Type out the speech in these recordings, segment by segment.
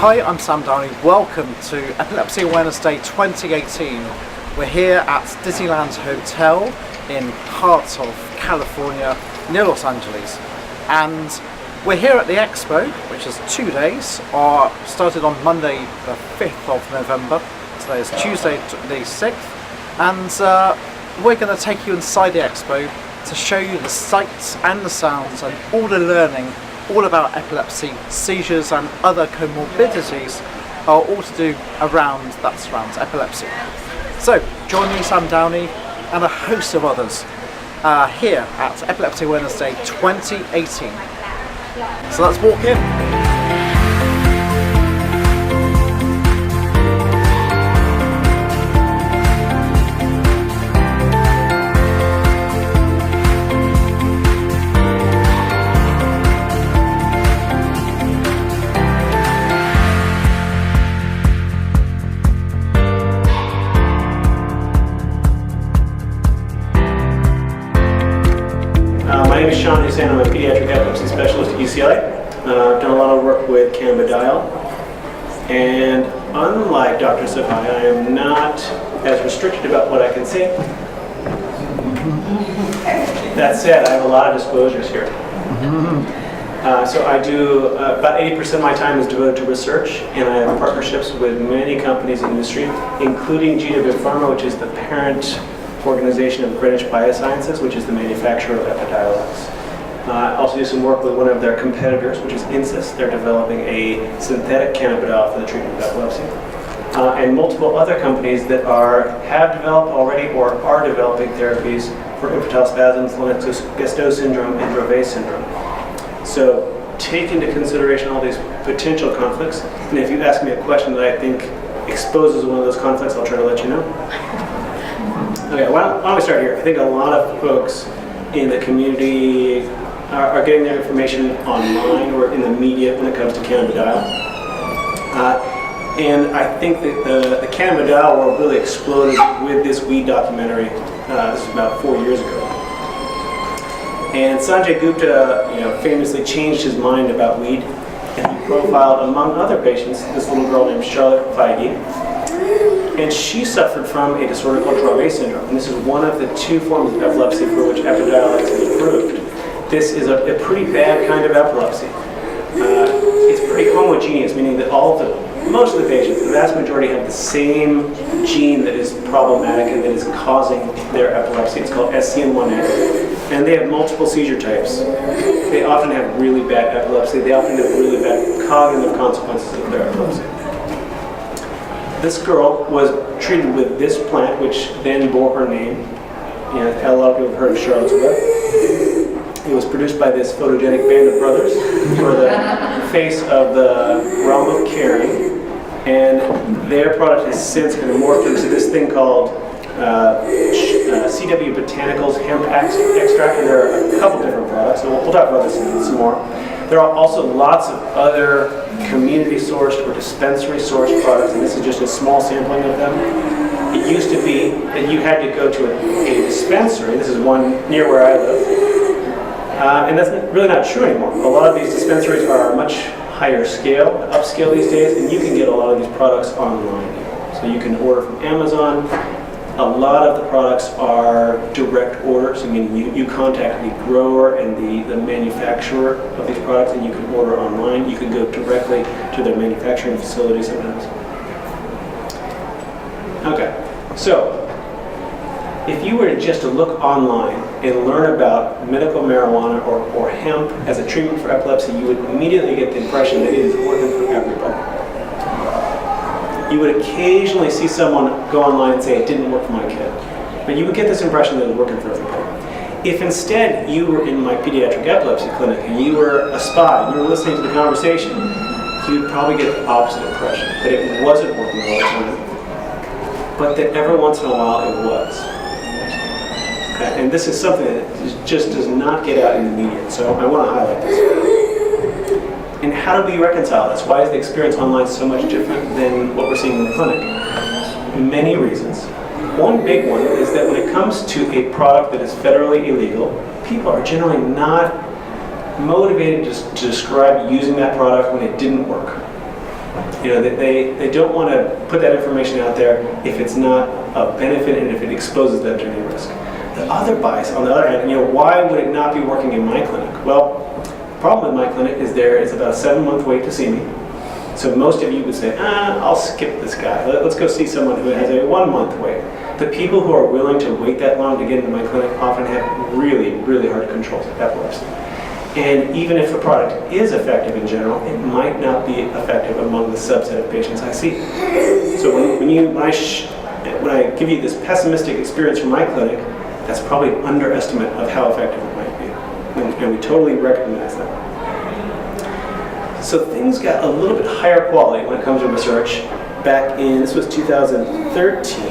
Hi, I'm Sam Downie. Welcome to Epilepsy Awareness Day 2018. We're here at Disneyland Hotel in heart of California, near Los Angeles. And we're here at the Expo, which is 2 days, started on Monday the 5th of November. Today is Tuesday the 6th. And we're going to take you inside the Expo to show you the sights and the sounds and all the learning all about epilepsy, seizures and other comorbidities are all to do around that surrounds epilepsy. So join me, Sam Downie, and a host of others here at Epilepsy Awareness Day 2018. So let's walk in. My name is Shaun Hussain. I'm a pediatric epilepsy specialist at UCLA. I've done a lot of work with Cannabinoid, and unlike Dr. Safaei, I am not as restricted about what I can say. That said, I have a lot of disclosures here. So I do, about 80% of my time is devoted to research, and I have partnerships with many companies in the industry, including GW Pharma, which is the parent organization of Greenwich Biosciences, which is the manufacturer of Epidiolex. I also do some work with one of their competitors, which is Insys. They're developing a synthetic cannabinoid for the treatment of epilepsy. And multiple other companies that have developed already or are developing therapies for infantile spasms, Lennox-Gastaut syndrome, and Dravet syndrome. So take into consideration all these potential conflicts, and if you ask me a question that I think exposes one of those conflicts, I'll try to let you know. Okay, why don't we start here? I think a lot of folks in the community are getting their information online or in the media when it comes to cannabidiol. And I think that the cannabidiol world really exploded with this weed documentary. This is about 4 years ago. And Sanjay Gupta, famously changed his mind about weed, and he profiled, among other patients, this little girl named Charlotte Feige. And she suffered from a disorder called Dravet syndrome. And this is one of the two forms of epilepsy for which Epidiolex is approved. This is a pretty bad kind of epilepsy. It's pretty homogeneous, meaning that most of the patients, the vast majority, have the same gene that is problematic and that is causing their epilepsy. It's called SCN1A. And they have multiple seizure types. They often have really bad epilepsy. They often have really bad cognitive consequences of their epilepsy. This girl was treated with this plant, which then bore her name. A lot of people have heard of Charlotte's Web. It was produced by this photogenic band of brothers who are the face of the realm of caring. And their product has since kind of morphed into this thing called CW Botanicals hemp extract, and there are a couple different products. So we'll talk about this some more. There are also lots of other community-sourced or dispensary-sourced products, and this is just a small sampling of them. It used to be that you had to go to a dispensary. This is one near where I live. And that's really not true anymore. A lot of these dispensaries are much higher scale, upscale these days, and you can get a lot of these products online. So you can order from Amazon. A lot of the products are direct orders. I mean, you contact the grower and the manufacturer of these products, and you can order online. You can go directly to their manufacturing facility sometimes. Okay, so if you were just to look online and learn about medical marijuana or hemp as a treatment for epilepsy, you would immediately get the impression that it is working for everybody. You would occasionally see someone go online and say it didn't work for my kid, but you would get this impression that it was working for everybody. If instead you were in my pediatric epilepsy clinic and you were a spy and you were listening to the conversation, you would probably get the opposite impression, that it wasn't working all the time, but that every once in a while it was. Okay? And this is something that just does not get out in the media, so I want to highlight this. And how do we reconcile this? Why is the experience online so much different than what we're seeing in the clinic? Many reasons. One big one is that when it comes to a product that is federally illegal, people are generally not motivated to describe using that product when it didn't work. They don't want to put that information out there if it's not of benefit and if it exposes them to any risk. The other bias, on the other hand, why would it not be working in my clinic? Well, the problem with my clinic is there is about a 7-month wait to see me. So most of you would say, I'll skip this guy. Let's go see someone who has a 1-month wait. The people who are willing to wait that long to get into my clinic often have really, really hard to control epilepsy. And even if the product is effective in general, it might not be effective among the subset of patients I see. So when I give you this pessimistic experience from my clinic, that's probably an underestimate of how effective it might be. And we totally recognize that. So things got a little bit higher quality when it comes to research back in, this was 2013,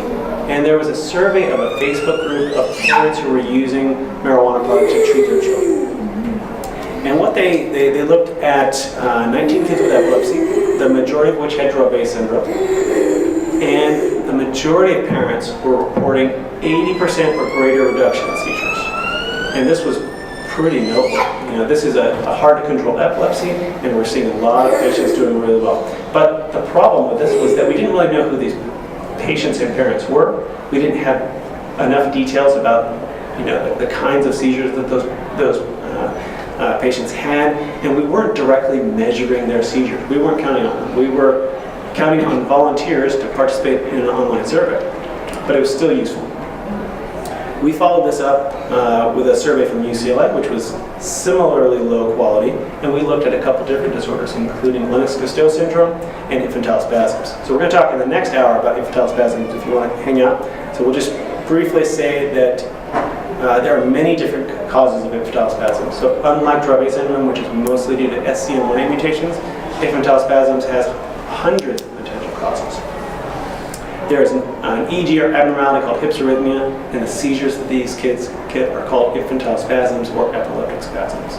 and there was a survey of a Facebook group of parents who were using marijuana products to treat their children. And what they looked at 19 kids with epilepsy, the majority of which had Dravet syndrome, and the majority of parents were reporting 80% or greater reduction in seizures. And this was pretty notable. This is a hard to control epilepsy, and we're seeing a lot of patients doing really well. But the problem with this was that we didn't really know who these patients and parents were. We didn't have enough details about the kinds of seizures that those patients had, and we weren't directly measuring their seizures. We weren't counting on them. We were counting on volunteers to participate in an online survey, but it was still useful. We followed this up with a survey from UCLA, which was similarly low quality, and we looked at a couple different disorders, including Lennox-Gastaut syndrome and infantile spasms. So we're going to talk in the next hour about infantile spasms if you want to hang out. So we'll just briefly say that there are many different causes of infantile spasms. So unlike Dravet syndrome, which is mostly due to SCN1A mutations, infantile spasms has hundreds of potential causes. There's an EEG or abnormality called hypsarrhythmia, and the seizures that these kids get are called infantile spasms or epileptic spasms.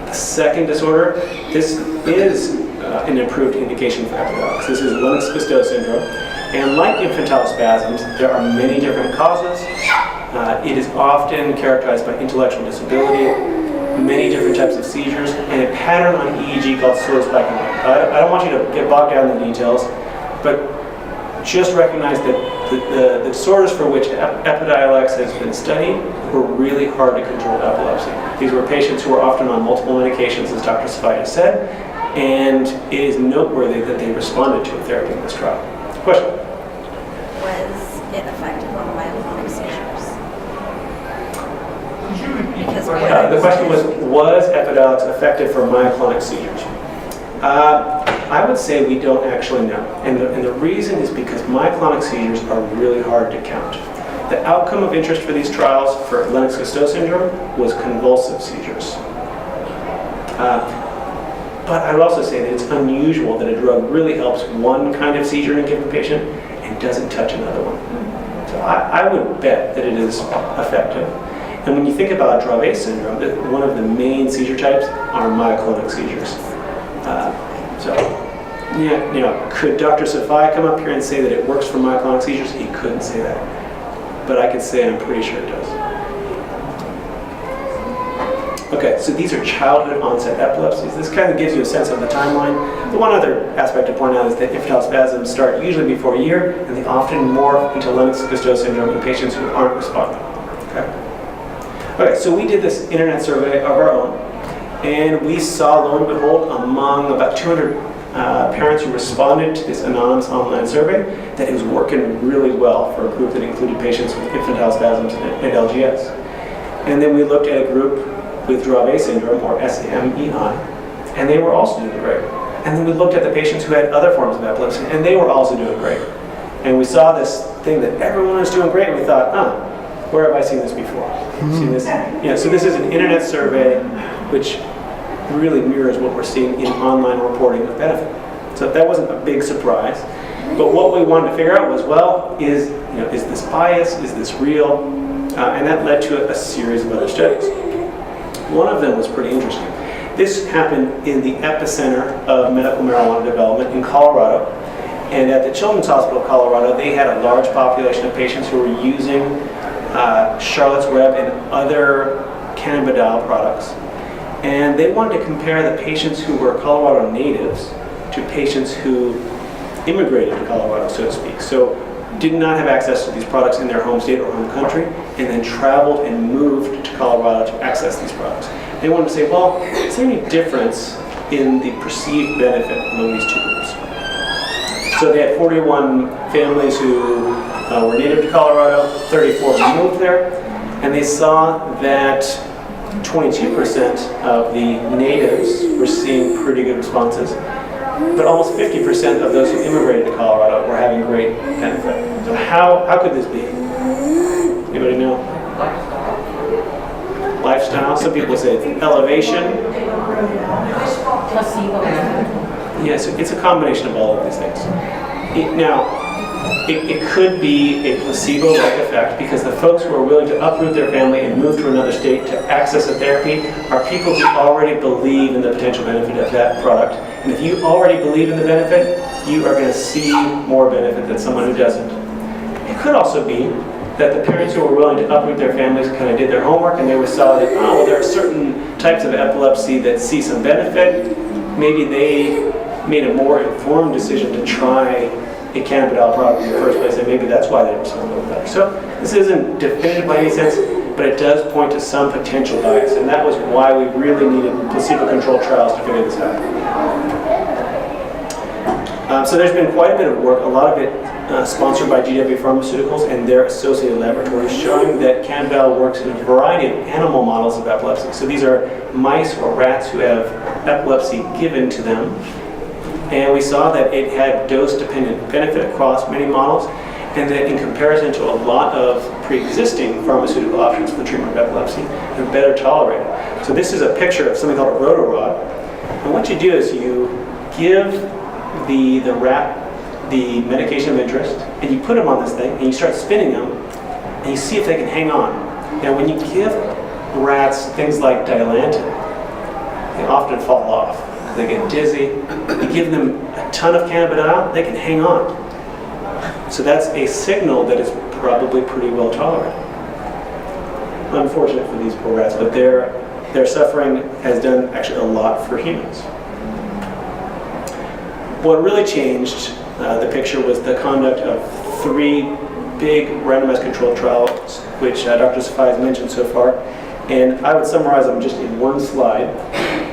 The second disorder, this is an improved indication for Epidiolex. This is Lennox-Gastaut syndrome, and like infantile spasms, there are many different causes. It is often characterized by intellectual disability, many different types of seizures, and a pattern on EEG called slow spike and wave. I don't want you to get bogged down in the details, but just recognize that the disorders for which Epidiolex has been studied were really hard to control epilepsy. These were patients who were often on multiple medications, as Dr. Safaei said, and it is noteworthy that they responded to a therapy in this trial. Question? Was it effective on myoclonic seizures? Because The question was Epidiolex effective for myoclonic seizures? I would say we don't actually know. And the reason is because myoclonic seizures are really hard to count. The outcome of interest for these trials for Lennox-Gastaut syndrome was convulsive seizures. But I would also say that it's unusual that a drug really helps one kind of seizure in a given patient and doesn't touch another one. So I would bet that it is effective. And when you think about Dravet syndrome, one of the main seizure types are myoclonic seizures. Could Dr. Safaei come up here and say that it works for myoclonic seizures? He couldn't say that. But I could say I'm pretty sure it does. Okay, so these are childhood onset epilepsies. This kind of gives you a sense of the timeline. The one other aspect to point out is that infantile spasms start usually before a year, and they often morph into Lennox-Gastaut syndrome in patients who aren't responding. Okay, so we did this internet survey of our own, and we saw, lo and behold, among about 200 parents who responded to this anonymous online survey, that it was working really well for a group that included patients with infantile spasms and LGS. And then we looked at a group with Dravet syndrome, or SAMEI, and they were also doing great. And then we looked at the patients who had other forms of epilepsy, and they were also doing great. And we saw this thing that everyone was doing great, and we thought, where have I seen this before? Seen this? So this is an internet survey which really mirrors what we're seeing in online reporting of benefit. So that wasn't a big surprise. But what we wanted to figure out was, is this bias? Is this real? And that led to a series of other studies. One of them was pretty interesting. This happened in the epicenter of medical marijuana development in Colorado. And at the Children's Hospital of Colorado, they had a large population of patients who were using Charlotte's Web and other cannabidiol products. And they wanted to compare the patients who were Colorado natives to patients who immigrated to Colorado, so to speak. So did not have access to these products in their home state or home country, and then traveled and moved to Colorado to access these products. They wanted to say, well, is there any difference in the perceived benefit among these two groups? So they had 41 families who were native to Colorado, 34 moved there, and they saw that 22% of the natives were seeing pretty good responses, but almost 50% of those who immigrated to Colorado were having great benefit. So how could this be? Anybody know? Lifestyle. Some people say it's elevation. Placebo. Yes, it's a combination of all of these things. It could be a placebo-like effect because the folks who are willing to uproot their family and move to another state to access a therapy are people who already believe in the potential benefit of that product. And if you already believe in the benefit, you are going to see more benefit than someone who doesn't. It could also be that the parents who were willing to uproot their families kind of did their homework and they saw that, oh, well, there are certain types of epilepsy that see some benefit. Maybe they made a more informed decision to try a cannabidiol product in the first place, and maybe that's why they respond a little better. So this isn't definitive by any sense, but it does point to some potential bias, and that was why we really needed placebo-controlled trials to figure this out. So there's been quite a bit of work, a lot of it sponsored by GW Pharmaceuticals and their associated laboratories, showing that cannabidiol works in a variety of animal models of epilepsy. So these are mice or rats who have epilepsy given to them. And we saw that it had dose-dependent benefit across many models, and that in comparison to a lot of pre-existing pharmaceutical options for the treatment of epilepsy, they're better tolerated. So this is a picture of something called a rotorod. And what you do is you give the rat the medication of interest, and you put them on this thing, and you start spinning them, and you see if they can hang on. Now, when you give rats things like Dilantin, they often fall off. They get dizzy. You give them a ton of cannabidiol, they can hang on. So that's a signal that is probably pretty well tolerated. Unfortunate for these poor rats, but their suffering has done actually a lot for humans. What really changed the picture was the conduct of 3 big randomized controlled trials, which Dr. Safaei has mentioned so far. And I would summarize them just in one slide.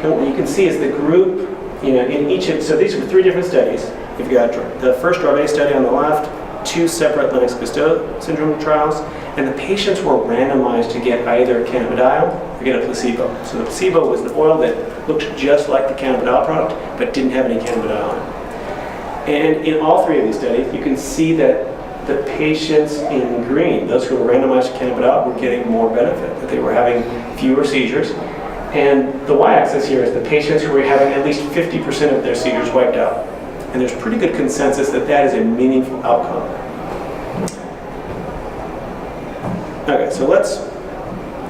And what you can see is the group, in each of, so these were 3 different studies. You've got the first Dravet study on the left, 2 separate Lennox-Gastaut syndrome trials, and the patients were randomized to get either cannabidiol or get a placebo. So the placebo was the oil that looked just like the cannabidiol product, but didn't have any cannabidiol in it. And in all 3 of these studies, you can see that the patients in green, those who were randomized to cannabidiol, were getting more benefit, that they were having fewer seizures. And the y-axis here is the patients who were having at least 50% of their seizures wiped out. And there's pretty good consensus that that is a meaningful outcome. Okay, so let's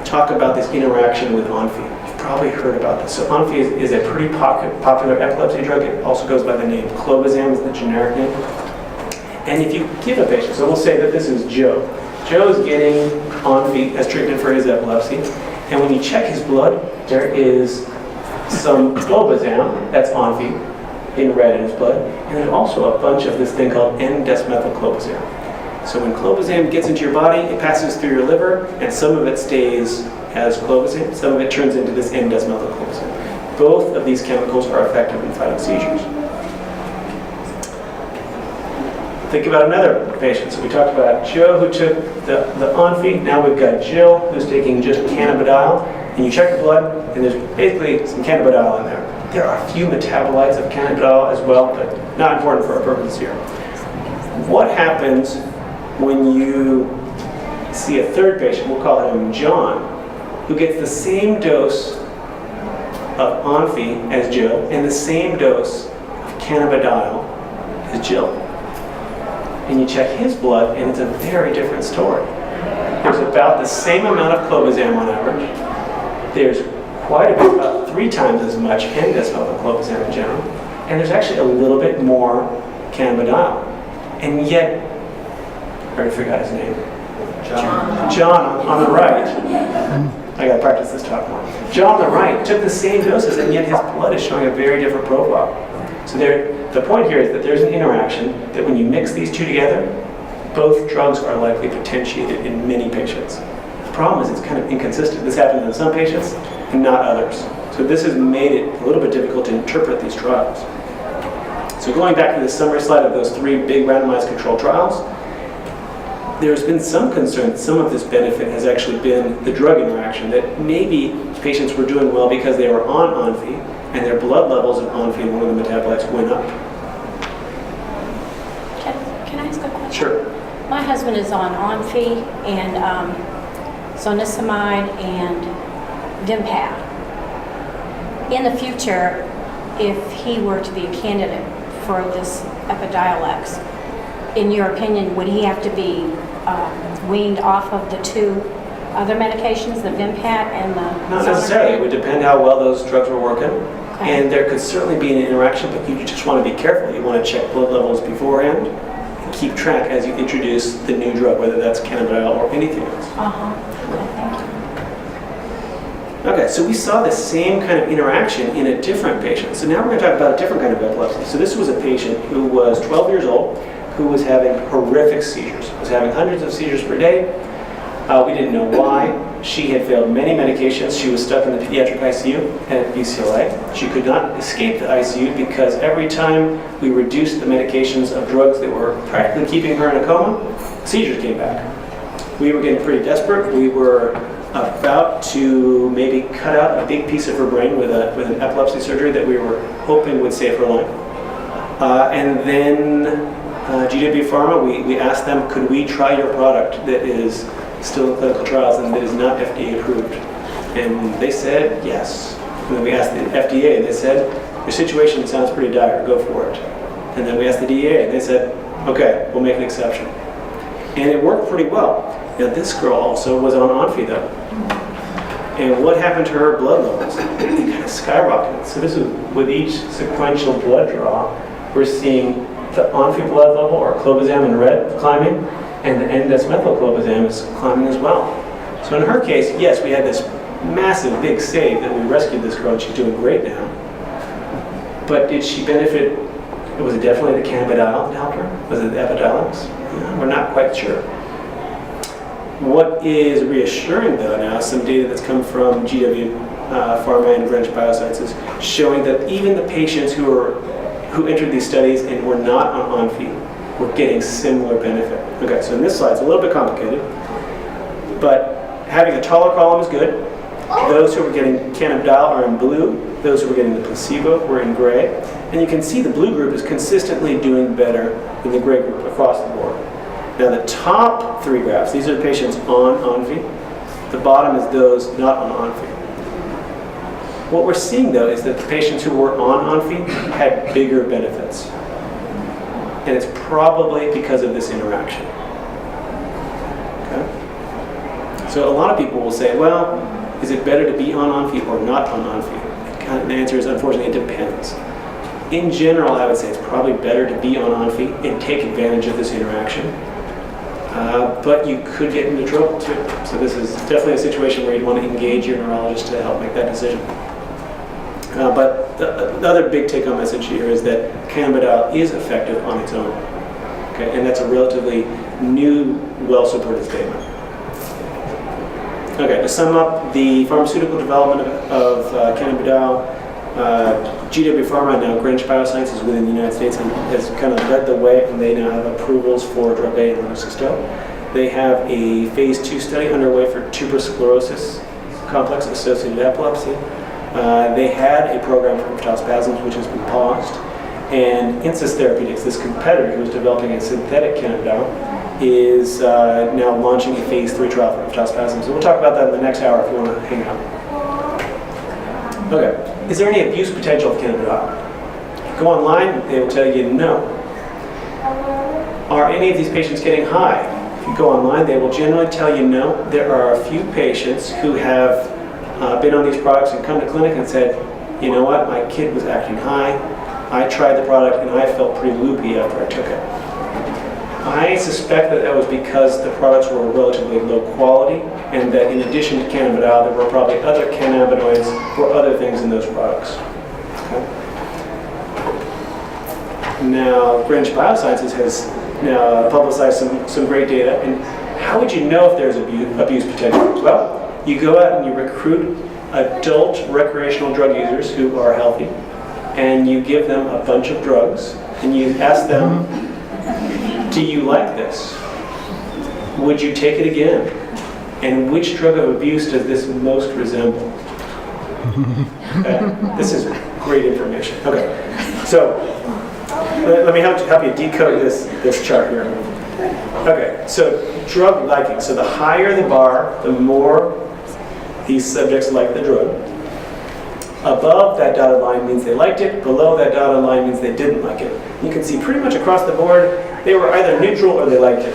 talk about this interaction with Onfi. You've probably heard about this. So Onfi is a pretty popular epilepsy drug. It also goes by the name clobazam, is the generic name. And if you give a patient, so we'll say that this is Joe. Joe is getting Onfi as treatment for his epilepsy. And when you check his blood, there is some clobazam, that's Onfi, in red in his blood. And there's also a bunch of this thing called N-desmethylclobazam. So when clobazam gets into your body, it passes through your liver, and some of it stays as clobazam, some of it turns into this N-desmethylclobazam. Both of these chemicals are effective in fighting seizures. Think about another patient. So we talked about Joe who took the Onfi. Now we've got Jill who's taking just cannabidiol. And you check the blood, and there's basically some cannabidiol in there. There are a few metabolites of cannabidiol as well, but not important for our purposes here. What happens when you see a third patient, we'll call him John, who gets the same dose of Onfi as Joe and the same dose of cannabidiol as Jill? And you check his blood, and it's a very different story. There's about the same amount of clobazam on average. There's quite a bit, about 3 times as much N-desmethylclobazam in general, and there's actually a little bit more cannabidiol. And yet, I already forgot his name. John on the right. I gotta practice this talk more. John on the right took the same doses, and yet his blood is showing a very different profile. So The point here is that there's an interaction that when you mix these two together, both drugs are likely potentiated in many patients. The problem is it's kind of inconsistent. This happens in some patients and not others. So this has made it a little bit difficult to interpret these trials. So going back to the summary slide of those 3 big randomized controlled trials, there's been some concern that some of this benefit has actually been the drug interaction, that maybe patients were doing well because they were on Onfi and their blood levels of Onfi, one of the metabolites, went up. Can I ask a question? Sure. My husband is on Onfi and zonisamide and Vimpat. In the future, if he were to be a candidate for this Epidiolex, in your opinion, would he have to be weaned off of the 2 other medications, the Vimpat and the Not necessarily. It would depend how well those drugs were working. Okay. And there could certainly be an interaction, but you just want to be careful. You want to check blood levels beforehand and keep track as you introduce the new drug, whether that's cannabidiol or anything else. Okay, thank you. Okay, so we saw the same kind of interaction in a different patient. So now we're going to talk about a different kind of epilepsy. So this was a patient who was 12 years old, who was having horrific seizures, was having hundreds of seizures per day. We didn't know why. She had failed many medications. She was stuck in the pediatric ICU at UCLA. She could not escape the ICU because every time we reduced the medications of drugs that were practically keeping her in a coma, seizures came back. We were getting pretty desperate. We were about to maybe cut out a big piece of her brain with an epilepsy surgery that we were hoping would save her life. And then GW Pharma, we asked them, could we try your product that is still in clinical trials and that is not FDA approved? And they said yes. And then we asked the FDA and they said, your situation sounds pretty dire, go for it. And then we asked the DEA and they said, okay, we'll make an exception. And it worked pretty well. Now this girl also was on Onfi though. And what happened to her blood levels? They kind of skyrocketed. So this is with each sequential blood draw, we're seeing the Onfi blood level, or clobazam in red, climbing, and the N-desmethylclobazam is climbing as well. So in her case, yes, we had this massive big save that we rescued this girl and she's doing great now. But did she benefit? Was it definitely the cannabidiol that helped her? Was it the Epidiolex? Yeah, we're not quite sure. What is reassuring though now is some data that's come from GW Pharma and Greenwich Biosciences showing that even the patients who entered these studies and were not on Onfi were getting similar benefit. Okay, so in this slide it's a little bit complicated, but having a taller column is good. Those who were getting cannabidiol are in blue. Those who were getting the placebo were in gray. And you can see the blue group is consistently doing better than the gray group across the board. Now the top 3 graphs, these are the patients on Onfi. The bottom is those not on Onfi. What we're seeing though is that the patients who were on Onfi had bigger benefits. And it's probably because of this interaction. Okay? So a lot of people will say, well, is it better to be on Onfi or not on Onfi? The answer is, unfortunately, it depends. In general, I would say it's probably better to be on Onfi and take advantage of this interaction. But you could get into trouble too. So this is definitely a situation where you'd want to engage your neurologist to help make that decision. But the other big take-home message here is that cannabidiol is effective on its own. Okay? And that's a relatively new, well-supported statement. Okay, to sum up, the pharmaceutical development of cannabidiol, GW Pharma, now Greenwich Biosciences within the United States, has kind of led the way, and they now have approvals for Dravet and Lennox-Gastaut. They have a phase 2 study underway for tuberous sclerosis complex-associated epilepsy. They had a program for infantile spasms, which has been paused. And Insys Therapeutics, this competitor who is developing a synthetic cannabidiol, is now launching a phase 3 trial for infantile spasms. So we'll talk about that in the next hour if you want to hang out. Okay. Is there any abuse potential of cannabidiol? Go online, they will tell you no. Are any of these patients getting high? If you go online, they will generally tell you no. There are a few patients who have been on these products and come to clinic and said, you know what, my kid was acting high. I tried the product and I felt pretty loopy after I took it. I suspect that that was because the products were relatively low quality and that in addition to cannabidiol, there were probably other cannabinoids or other things in those products. Okay. Now, Greenwich Biosciences has now publicized some great data. And how would you know if there's abuse potential? Well, you go out and you recruit adult recreational drug users who are healthy, and you give them a bunch of drugs, and you ask them, do you like this? Would you take it again? And which drug of abuse does this most resemble? Okay. This is great information. Okay, so let me help you decode this chart here. Okay, so drug liking. So the higher the bar, the more these subjects like the drug. Above that dotted line means they liked it. Below that dotted line means they didn't like it. You can see pretty much across the board, they were either neutral or they liked it.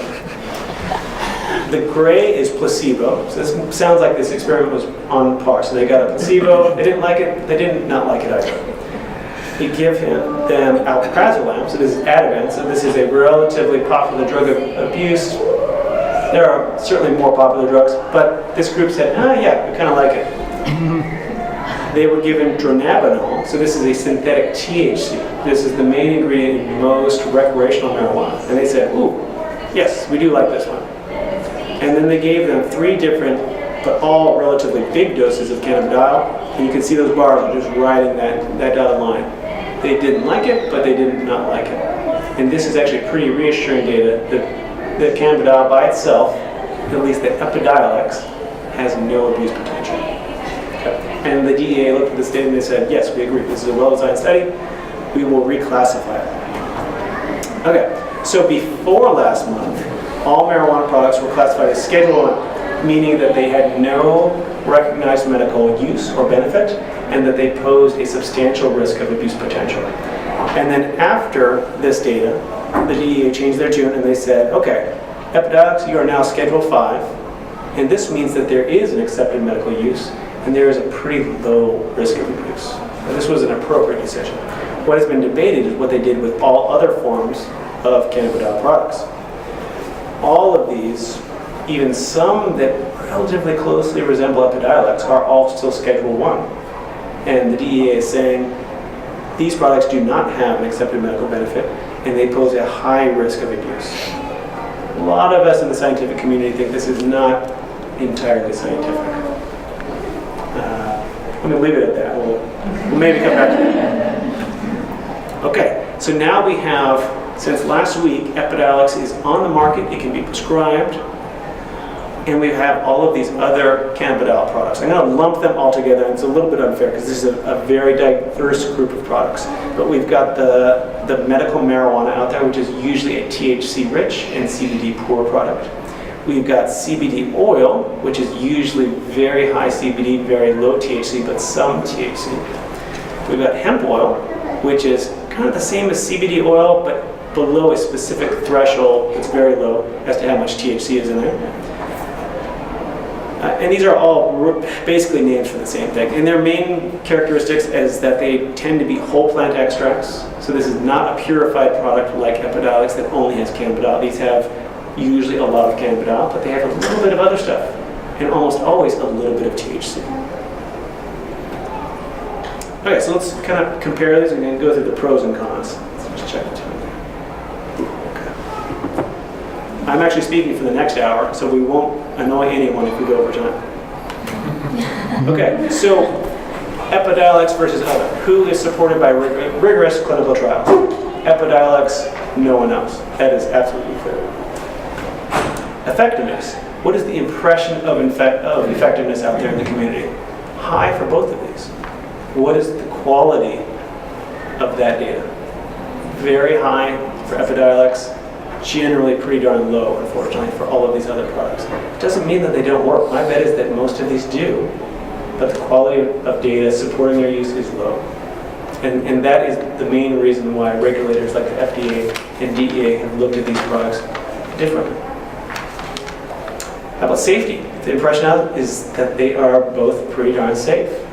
The gray is placebo. So this sounds like this experiment was on par. So they got a placebo, they didn't like it, they didn't not like it either. You give them alprazolam, so this is Ativan, so this is a relatively popular drug of abuse. There are certainly more popular drugs, but this group said, yeah, we kind of like it. They were given dronabinol, so this is a synthetic THC. This is the main ingredient in most recreational marijuana. And they said, ooh, yes, we do like this one. And then they gave them 3 different, but all relatively big doses of cannabidiol. And you can see those bars are just riding that dotted line. They didn't like it, but they did not like it. And this is actually pretty reassuring data that cannabidiol by itself, at least the Epidiolex, has no abuse potential. Okay. And the DEA looked at this data and they said, yes, we agree. This is a well-designed study. We will reclassify it. Okay, so before last month, all marijuana products were classified as Schedule 1, meaning that they had no recognized medical use or benefit, and that they posed a substantial risk of abuse potential. And then after this data, the DEA changed their tune and they said, okay, Epidiolex, you are now Schedule 5, and this means that there is an accepted medical use, and there is a pretty low risk of abuse. And this was an appropriate decision. What has been debated is what they did with all other forms of cannabidiol products. All of these, even some that relatively closely resemble Epidiolex, are all still Schedule 1. And the DEA is saying these products do not have an accepted medical benefit, and they pose a high risk of abuse. A lot of us in the scientific community think this is not entirely scientific. I'm going to leave it at that. We'll maybe come back to that. Okay, so now we have, since last week, Epidiolex is on the market. It can be prescribed. And we have all of these other cannabidiol products. I'm going to lump them all together, and it's a little bit unfair because this is a very diverse group of products. But we've got the medical marijuana out there, which is usually a THC-rich and CBD-poor product. We've got CBD oil, which is usually very high CBD, very low THC, but some THC. We've got hemp oil, which is kind of the same as CBD oil, but below a specific threshold that's very low as to how much THC is in there. And these are all basically names for the same thing. And their main characteristics is that they tend to be whole plant extracts. So this is not a purified product like Epidiolex that only has cannabidiol. These have usually a lot of cannabidiol, but they have a little bit of other stuff. And almost always a little bit of THC. Okay, so let's kind of compare these and then go through the pros and cons. Let's just check the time. I'm actually speaking for the next hour, so we won't annoy anyone if we go over time. Okay, so Epidiolex versus other. Who is supported by rigorous clinical trials? Epidiolex, no one else. That is absolutely clear. Effectiveness. What is the impression of effectiveness out there in the community? High for both of these. What is the quality of that data? Very high for Epidiolex. Generally pretty darn low, unfortunately, for all of these other products. It doesn't mean that they don't work. My bet is that most of these do, but the quality of data supporting their use is low. And that is the main reason why regulators like the FDA and DEA have looked at these products differently. How about safety? The impression is that they are both pretty darn safe.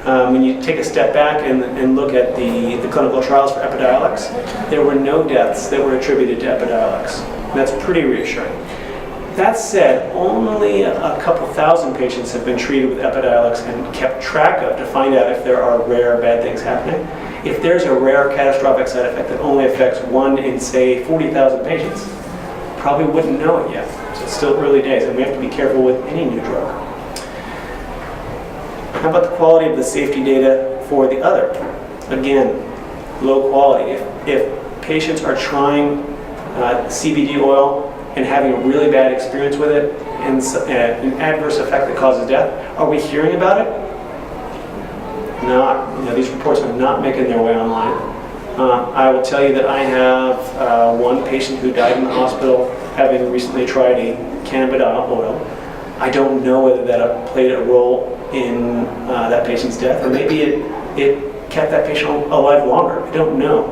When you take a step back and look at the clinical trials for Epidiolex, there were no deaths that were attributed to Epidiolex. That's pretty reassuring. That said, only a couple thousand patients have been treated with Epidiolex and kept track of to find out if there are rare bad things happening. If there's a rare catastrophic side effect that only affects 1 in, say, 40,000 patients, probably wouldn't know it yet. So it's still early days, and we have to be careful with any new drug. How about the quality of the safety data for the other? Again, low quality. If patients are trying CBD oil and having a really bad experience with it, and an adverse effect that causes death, are we hearing about it? Not. These reports are not making their way online. I will tell you that I have one patient who died in the hospital having recently tried a cannabidiol oil. I don't know whether that played a role in that patient's death, or maybe it kept that patient alive longer. I don't know.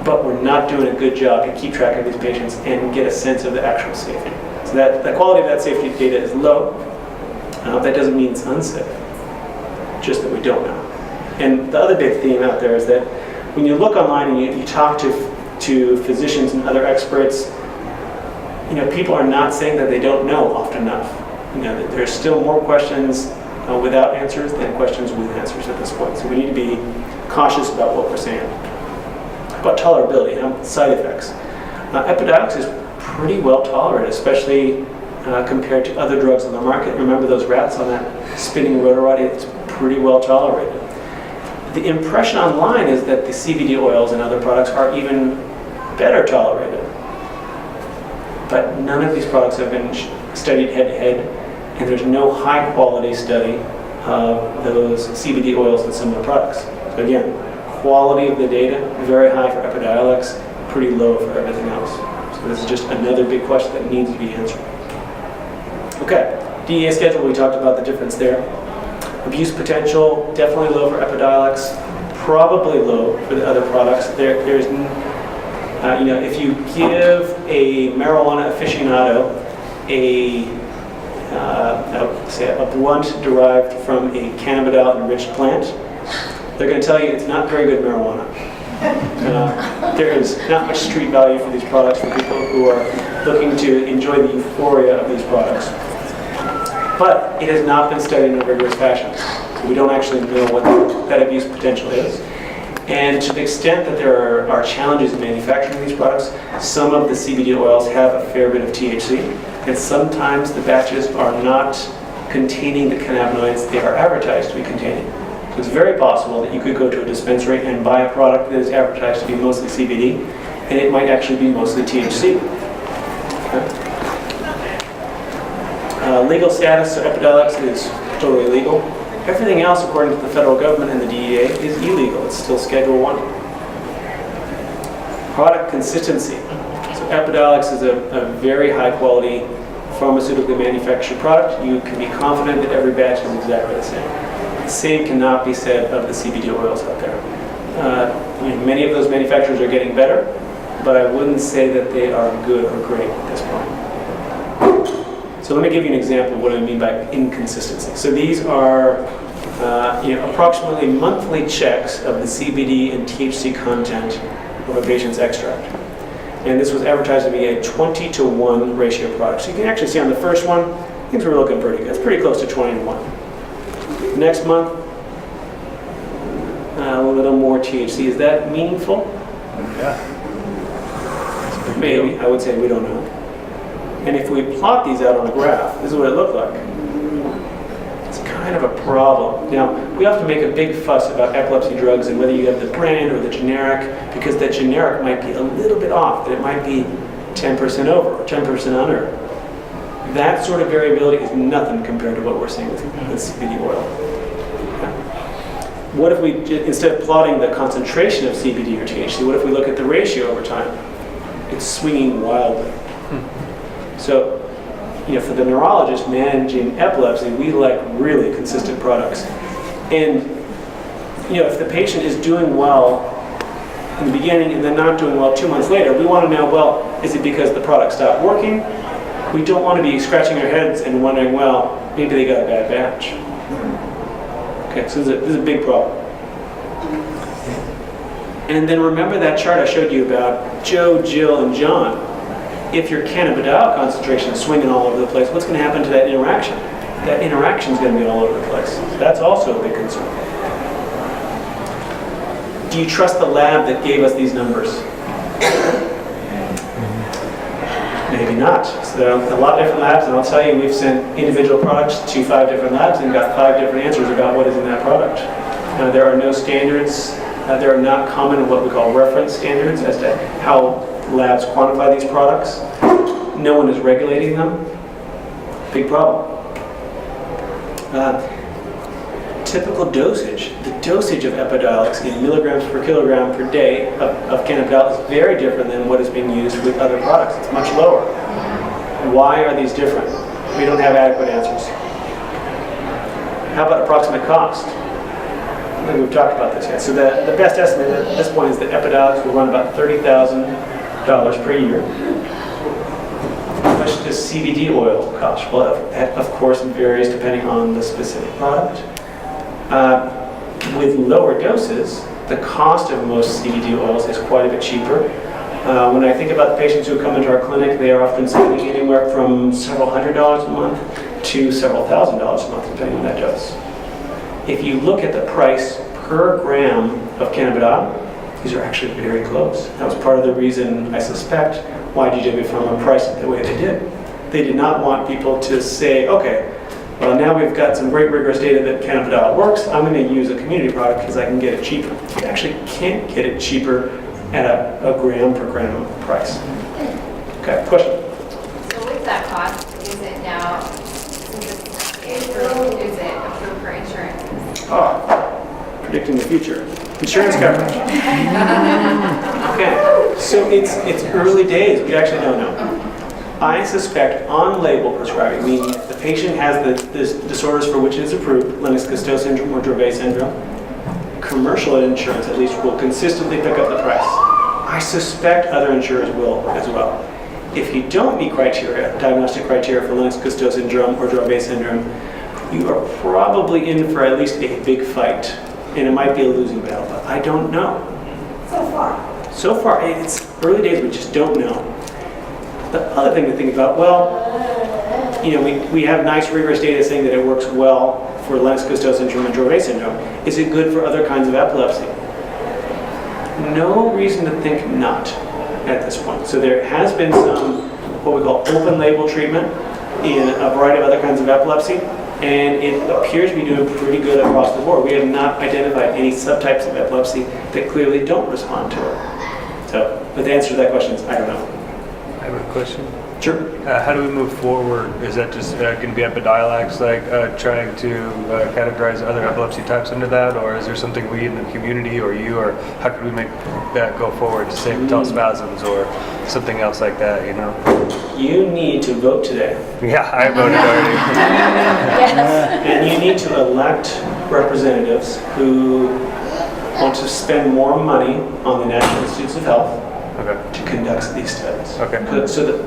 But we're not doing a good job to keep track of these patients and get a sense of the actual safety. So the quality of that safety data is low. That doesn't mean it's unsafe, just that we don't know. And the other big theme out there is that when you look online and you talk to physicians and other experts, people are not saying that they don't know often enough. That there's still more questions without answers than questions with answers at this point. So we need to be cautious about what we're saying. About tolerability, side effects. Epidiolex is pretty well tolerated, especially compared to other drugs on the market. Remember those rats on that spinning rotor-rod? It's pretty well tolerated. The impression online is that the CBD oils and other products are even better tolerated. But none of these products have been studied head-to-head, and there's no high-quality study of those CBD oils and similar products. So again, quality of the data, very high for Epidiolex, pretty low for everything else. So this is just another big question that needs to be answered. Okay, DEA schedule, we talked about the difference there. Abuse potential, definitely low for Epidiolex, probably low for the other products. There's, if you give a marijuana aficionado a blunt derived from a cannabidiol-enriched plant, they're going to tell you it's not very good marijuana. There is not much street value for these products for people who are looking to enjoy the euphoria of these products. But it has not been studied in a rigorous fashion. So we don't actually know what that abuse potential is. And to the extent that there are challenges in manufacturing these products, some of the CBD oils have a fair bit of THC, and sometimes the batches are not containing the cannabinoids they are advertised to be containing. So it's very possible that you could go to a dispensary and buy a product that is advertised to be mostly CBD, and it might actually be mostly THC. Okay. Legal status, so Epidiolex is totally legal. Everything else, according to the federal government and the DEA, is illegal. It's still Schedule 1. Product consistency. So Epidiolex is a very high-quality pharmaceutically manufactured product. You can be confident that every batch is exactly the same. The same cannot be said of the CBD oils out there. Many of those manufacturers are getting better, but I wouldn't say that they are good or great at this point. So let me give you an example of what I mean by inconsistency. So these are approximately monthly checks of the CBD and THC content of a patient's extract. And this was advertised to be a 20-to-1 ratio product. So you can actually see on the first one, things were looking pretty good. It's pretty close to 20-to-1. Next month, a little more THC. Is that meaningful? Yeah. Maybe. I would say we don't know. And if we plot these out on a graph, this is what it looked like. It's kind of a problem. Now, we often make a big fuss about epilepsy drugs and whether you have the brand or the generic, because that generic might be a little bit off, that it might be 10% over or 10% under. That sort of variability is nothing compared to what we're seeing with CBD oil. Okay. What if we, instead of plotting the concentration of CBD or THC, what if we look at the ratio over time? It's swinging wildly. So, for the neurologist managing epilepsy, we like really consistent products. And, if the patient is doing well in the beginning and then not doing well 2 months later, we want to know, well, is it because the product stopped working? We don't want to be scratching our heads and wondering, well, maybe they got a bad batch. Okay, so this is a big problem. And then remember that chart I showed you about Joe, Jill, and John. If your cannabidiol concentration is swinging all over the place, what's going to happen to that interaction? That interaction is going to be all over the place. That's also a big concern. Do you trust the lab that gave us these numbers? Maybe not. So there are a lot of different labs, and I'll tell you, we've sent individual products to 5 different labs and got 5 different answers about what is in that product. There are no standards. There are not common what we call reference standards as to how labs quantify these products. No one is regulating them. Big problem. Typical dosage. The dosage of Epidiolex in milligrams per kilogram per day of cannabidiol is very different than what is being used with other products. It's much lower. Why are these different? We don't have adequate answers. How about approximate cost? I think we've talked about this yet. So the best estimate at this point is that Epidiolex will run about $30,000 per year. How much does CBD oil cost? Well, of course, it varies depending on the specific product. With lower doses, the cost of most CBD oils is quite a bit cheaper. When I think about the patients who come into our clinic, they are often spending anywhere from several $100s a month to several $1,000s a month, depending on that dose. If you look at the price per gram of cannabidiol, these are actually very close. That was part of the reason, I suspect, why GW Pharma priced it the way they did. They did not want people to say, okay, well, now we've got some great rigorous data that cannabidiol works. I'm going to use a community product because I can get it cheaper. You actually can't get it cheaper at a gram per gram price. Okay, question? So with that cost, is it now, since it's approved, is it approved for insurance? Oh, predicting the future. Insurance coverage. Okay, so it's early days. We actually don't know. I suspect on-label prescribing, meaning if the patient has the disorders for which it is approved, Lennox-Gastaut syndrome or Dravet syndrome, commercial insurance at least will consistently pick up the price. I suspect other insurers will as well. If you don't meet criteria, diagnostic criteria for Lennox-Gastaut syndrome or Dravet syndrome, you are probably in for at least a big fight, and it might be a losing battle, but I don't know. So far, it's early days, we just don't know. The other thing to think about, well, you know, we have nice rigorous data saying that it works well for Lennox-Gastaut syndrome and Dravet syndrome. Is it good for other kinds of epilepsy? No reason to think not at this point. So there has been some what we call open label treatment in a variety of other kinds of epilepsy, and it appears to be doing pretty good across the board. We have not identified any subtypes of epilepsy that clearly don't respond to it. So, but the answer to that question is, I don't know. I have a question. Sure. How do we move forward? Is that just going to be Epidiolex, trying to categorize other epilepsy types under that, or is there something we in the community or you, or how could we make that go forward to save telespasms or something else like that? You know. You need to vote today. Yeah, I voted already. Yes. And you need to elect representatives who want to spend more money on the National Institutes of Health Okay. to conduct these studies. Okay. So that,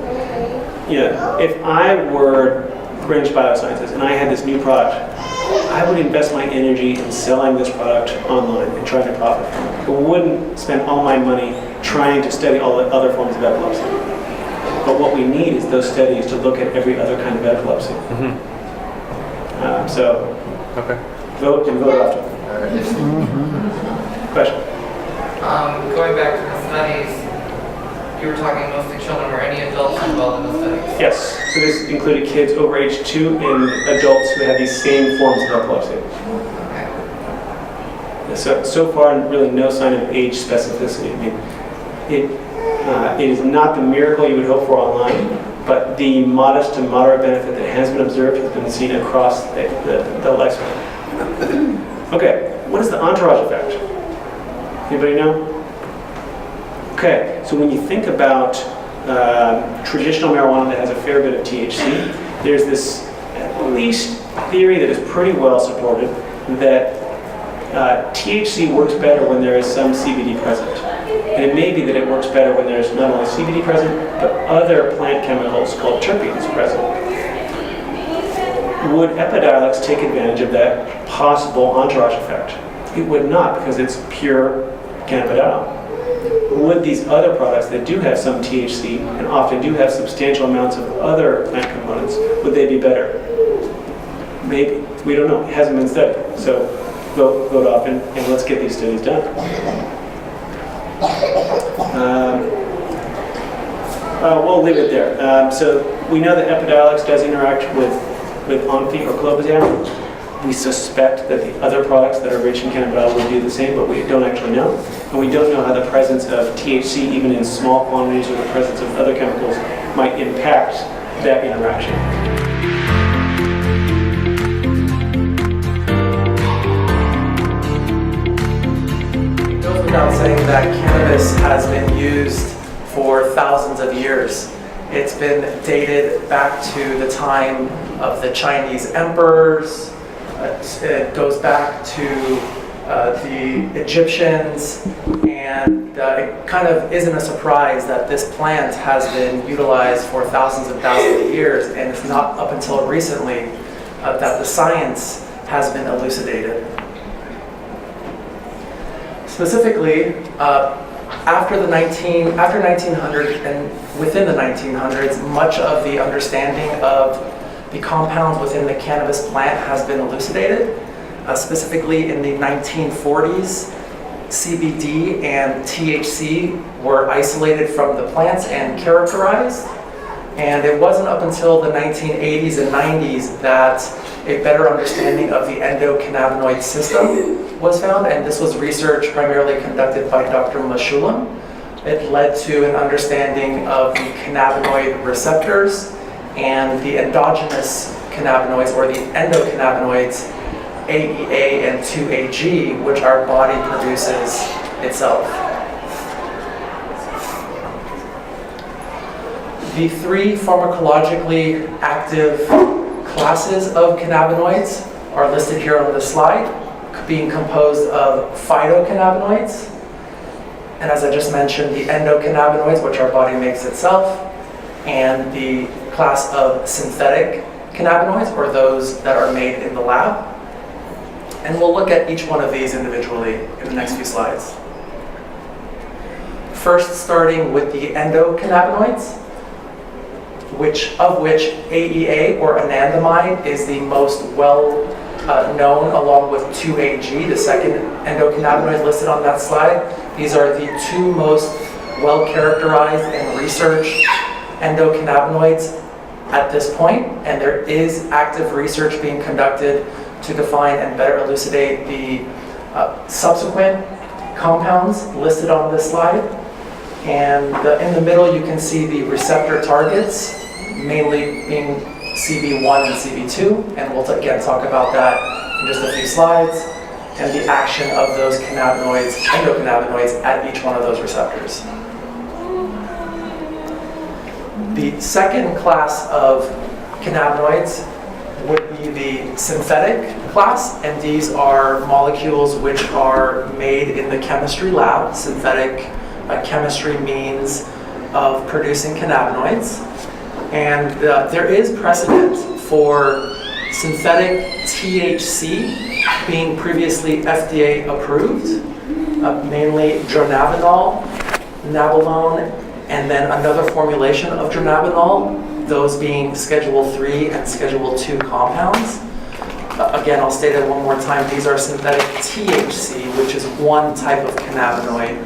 you know, if I were Greenwich Biosciences and I had this new product, I would invest my energy in selling this product online and trying to profit from it. I wouldn't spend all my money trying to study all the other forms of epilepsy. But what we need is those studies to look at every other kind of epilepsy. Mm-hmm. So, Okay. vote and vote often. Question? Going back to the studies, you were talking mostly children. Were any adults involved in the studies? Yes. So this included kids over age 2 and adults who had these same forms of epilepsy. Okay. So far, really no sign of age specificity. I mean, it is not the miracle you would hope for online, but the modest to moderate benefit that has been observed has been seen across the lifespan. Okay, what is the entourage effect? Anybody know? Okay, so when you think about traditional marijuana that has a fair bit of THC, there's this at least theory that is pretty well supported that THC works better when there is some CBD present. And it may be that it works better when there's not only CBD present, but other plant chemicals called terpenes present. Would Epidiolex take advantage of that possible entourage effect? It would not, because it's pure cannabidiol. Would these other products that do have some THC and often do have substantial amounts of other plant components, would they be better? Maybe. We don't know. It hasn't been studied. So vote often, and let's get these studies done. We'll leave it there. So we know that Epidiolex does interact with Onfi or clobazam. We suspect that the other products that are rich in cannabidiol will do the same, but we don't actually know. And we don't know how the presence of THC, even in small quantities, or the presence of other chemicals might impact that interaction. It goes without saying that cannabis has been used for thousands of years. It's been dated back to the time of the Chinese emperors. It goes back to the Egyptians, and it kind of isn't a surprise that this plant has been utilized for thousands and thousands of years, and it's not up until recently that the science has been elucidated. Specifically, after 1900 and within the 1900s, much of the understanding of the compounds within the cannabis plant has been elucidated. Specifically in the 1940s, CBD and THC were isolated from the plants and characterized. And it wasn't up until the 1980s and 90s that a better understanding of the endocannabinoid system was found, and this was research primarily conducted by Dr. Mashulam. It led to an understanding of the cannabinoid receptors and the endogenous cannabinoids, or the endocannabinoids, AEA and 2-AG, which our body produces itself. The three pharmacologically active classes of cannabinoids are listed here on the slide, being composed of phytocannabinoids, and as I just mentioned, the endocannabinoids, which our body makes itself, and the class of synthetic cannabinoids, or those that are made in the lab. And we'll look at each one of these individually in the next few slides. First, starting with the endocannabinoids, which AEA, or anandamide, is the most well known, along with 2-AG, the second endocannabinoid listed on that slide. These are the two most well characterized and researched endocannabinoids at this point, and there is active research being conducted to define and better elucidate the subsequent compounds listed on this slide. And in the middle you can see the receptor targets, mainly being CB1 and CB2, and we'll again talk about that in just a few slides, and the action of those cannabinoids, endocannabinoids, at each one of those receptors. The second class of cannabinoids would be the synthetic class, and these are molecules which are made in the chemistry lab. Synthetic chemistry means of producing cannabinoids, and there is precedent for synthetic THC being previously FDA approved, mainly dronabinol, nabilone, and then another formulation of dronabinol, those being Schedule 3 and Schedule 2 compounds. Again, I'll state it one more time. These are synthetic THC, which is one type of cannabinoid,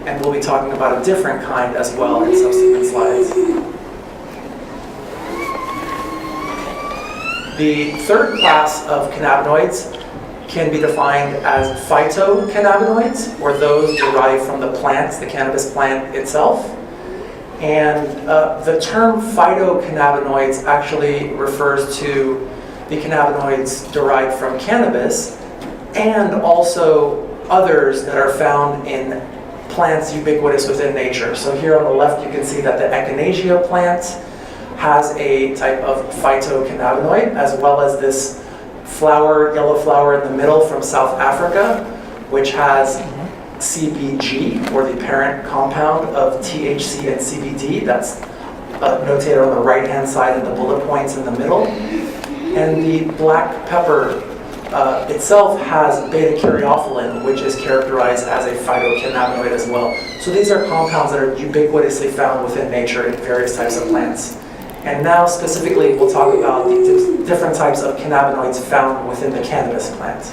and we'll be talking about a different kind as well in subsequent slides. The third class of cannabinoids can be defined as phytocannabinoids, or those derived from the plant, the cannabis plant itself. And the term phytocannabinoids actually refers to the cannabinoids derived from cannabis, and also others that are found in plants ubiquitous within nature. So here on the left you can see that the echinacea plant has a type of phytocannabinoid, as well as this flower, yellow flower in the middle from South Africa, which has CBG, or the parent compound of THC and CBD. That's notated on the right-hand side in the bullet points in the middle. And the black pepper itself has beta-caryophyllene, which is characterized as a phytocannabinoid as well. So these are compounds that are ubiquitously found within nature in various types of plants. And now specifically we'll talk about the different types of cannabinoids found within the cannabis plant,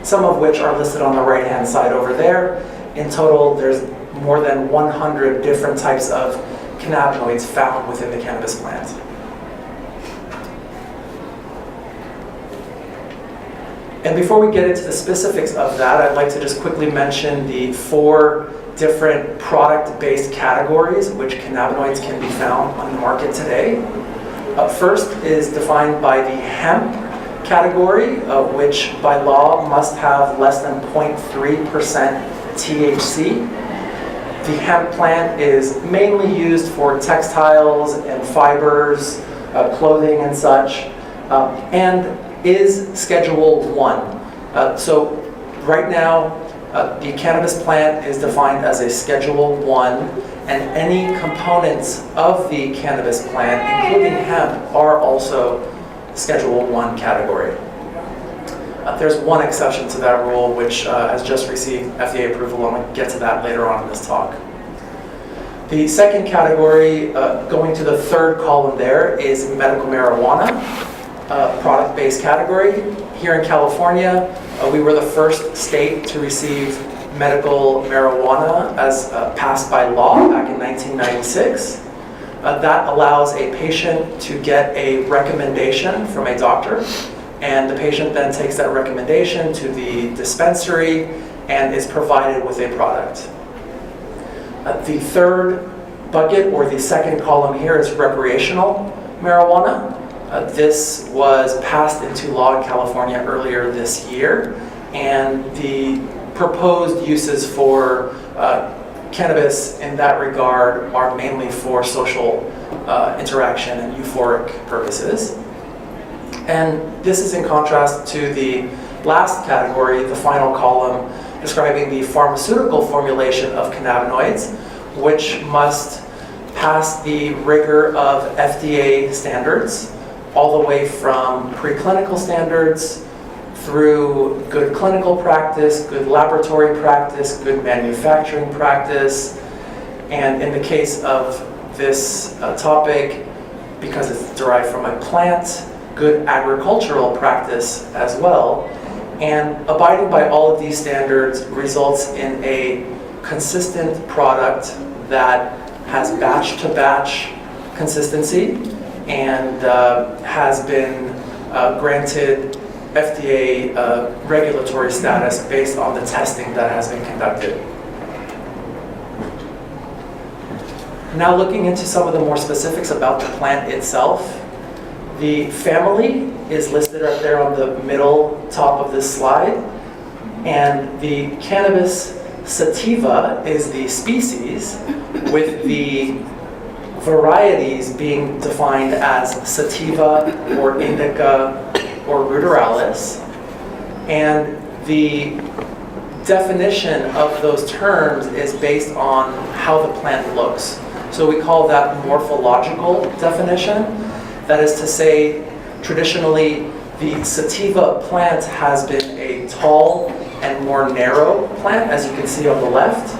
some of which are listed on the right-hand side over there. In total, there's more than 100 different types of cannabinoids found within the cannabis plant. And before we get into the specifics of that, I'd like to just quickly mention the 4 different product-based categories which cannabinoids can be found on the market today. First is defined by the hemp category, which by law must have less than 0.3% THC. The hemp plant is mainly used for textiles and fibers, clothing and such, and is Schedule 1. So right now, the cannabis plant is defined as a Schedule 1, and any components of the cannabis plant, including hemp, are also Schedule 1 category. There's one exception to that rule, which has just received FDA approval. I'm going to get to that later on in this talk. The second category, going to the third column there, is medical marijuana, product-based category. Here in California, we were the first state to receive medical marijuana as passed by law back in 1996. That allows a patient to get a recommendation from a doctor, and the patient then takes that recommendation to the dispensary and is provided with a product. The third bucket, or the second column here, is recreational marijuana. This was passed into law in California earlier this year, and the proposed uses for cannabis in that regard are mainly for social interaction and euphoric purposes. And this is in contrast to the last category, the final column, describing the pharmaceutical formulation of cannabinoids, which must pass the rigor of FDA standards, all the way from preclinical standards through good clinical practice, good laboratory practice, good manufacturing practice, and in the case of this topic, because it's derived from a plant, good agricultural practice as well. And abiding by all of these standards results in a consistent product that has batch-to-batch consistency and has been granted FDA regulatory status based on the testing that has been conducted. Now looking into some of the more specifics about the plant itself, the family is listed right there on the middle top of this slide, and the cannabis sativa is the species, with the varieties being defined as sativa or indica or ruderalis, and the definition of those terms is based on how the plant looks. So we call that morphological definition. That is to say, traditionally, the sativa plant has been a tall and more narrow plant, as you can see on the left.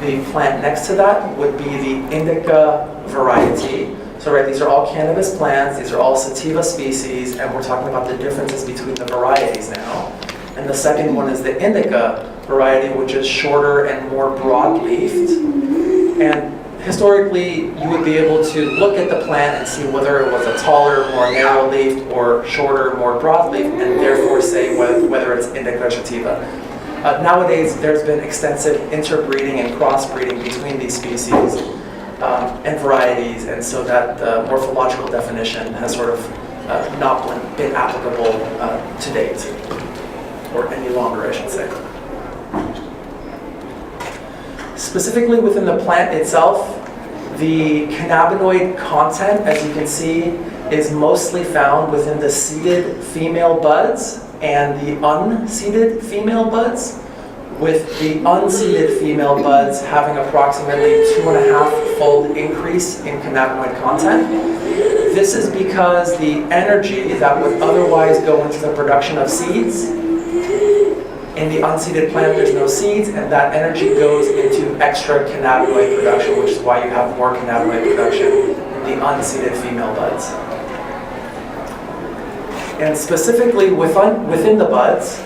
The plant next to that would be the indica variety. So right, these are all cannabis plants, these are all sativa species, and we're talking about the differences between the varieties now. And the second one is the indica variety, which is shorter and more broad-leafed. And historically, you would be able to look at the plant and see whether it was a taller, more narrow-leafed, or shorter, more broad-leafed, and therefore say whether it's indica or sativa. Nowadays, there's been extensive interbreeding and crossbreeding between these species and varieties, and so that morphological definition has sort of not been applicable to date, or any longer, I should say. Specifically within the plant itself, the cannabinoid content, as you can see, is mostly found within the seeded female buds and the unseeded female buds, with the unseeded female buds having approximately 2.5-fold increase in cannabinoid content. This is because the energy that would otherwise go into the production of seeds, in the unseeded plant there's no seeds, and that energy goes into extra cannabinoid production, which is why you have more cannabinoid production in the unseeded female buds. And specifically within the buds